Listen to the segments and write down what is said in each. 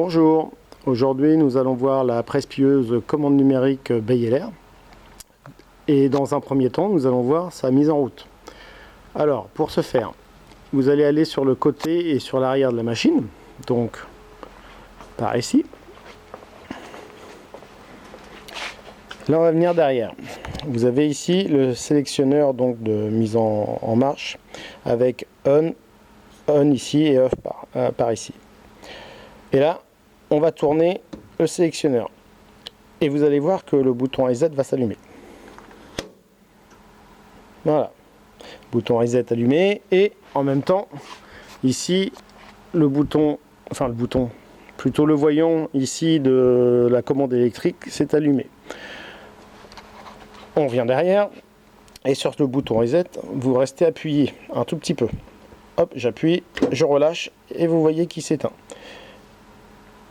Bonjour, aujourd'hui nous allons voir la presse-pieuse commande numérique Beyeler et dans un premier temps nous allons voir sa mise en route. Alors pour ce faire, vous allez aller sur le côté et sur l'arrière de la machine, donc par ici. Là on va venir derrière. Vous avez ici le sélectionneur donc de mise en marche avec on ici et off par ici. Et là, on va tourner le sélectionneur. Et vous allez voir que le bouton reset va s'allumer. Voilà. Bouton reset allumé. Et en même temps, ici, le voyant ici de la commande électrique s'est allumé. On vient derrière. Et sur le bouton reset, vous restez appuyé un tout petit peu. Hop, j'appuie, je relâche et vous voyez qu'il s'éteint.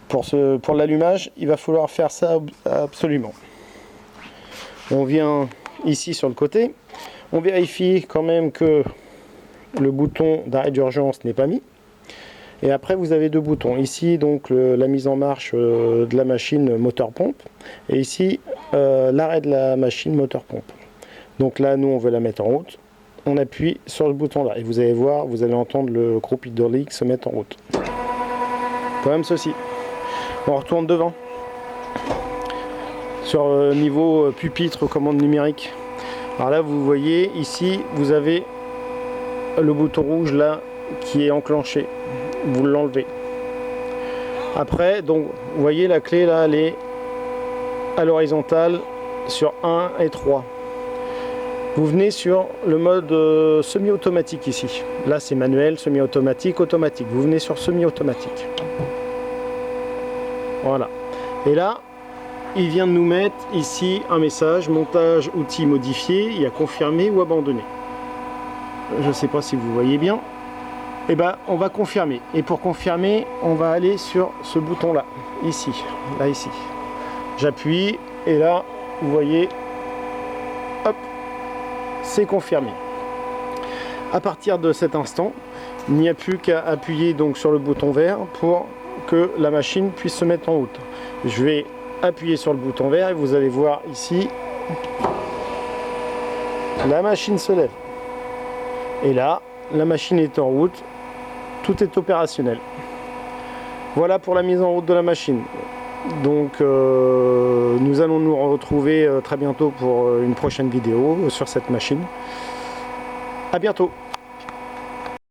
Pour l'allumage, il va falloir faire ça absolument. On vient ici sur le côté, on vérifie quand même que le bouton d'arrêt d'urgence n'est pas mis. Et après vous avez deux boutons, ici donc la mise en marche de la machine moteur-pompe, et ici l'arrêt de la machine moteur-pompe. Donc là nous on veut la mettre en route, on appuie sur le bouton là, et vous allez voir, vous allez entendre le groupe hydraulique se mettre en route. Comme ceci. On retourne devant. Sur niveau pupitre, commande numérique. Alors là, vous voyez, ici, vous avez le bouton rouge là qui est enclenché. Vous l'enlevez. Après, donc, vous voyez la clé là, elle est à l'horizontale sur 1 et 3. Vous venez sur le mode semi-automatique ici. Là, c'est manuel, semi-automatique, automatique. Vous venez sur semi-automatique. Voilà. Et là, il vient de nous mettre ici un message, montage outil modifié, il y a confirmé ou abandonné. Je ne sais pas si vous voyez bien. Et ben, on va confirmer. Et pour confirmer, on va aller sur ce bouton là, ici, ici. J'appuie et là, vous voyez, hop, c'est confirmé. À partir de cet instant, il n'y a plus qu'à appuyer donc sur le bouton vert pour que la machine puisse se mettre en route. Je vais appuyer sur le bouton vert et vous allez voir ici, la machine se lève. Et là, la machine est en route, tout est opérationnel. Voilà pour la mise en route de la machine. Donc nous allons nous retrouver très bientôt pour une prochaine vidéo sur cette machine. À bientôt.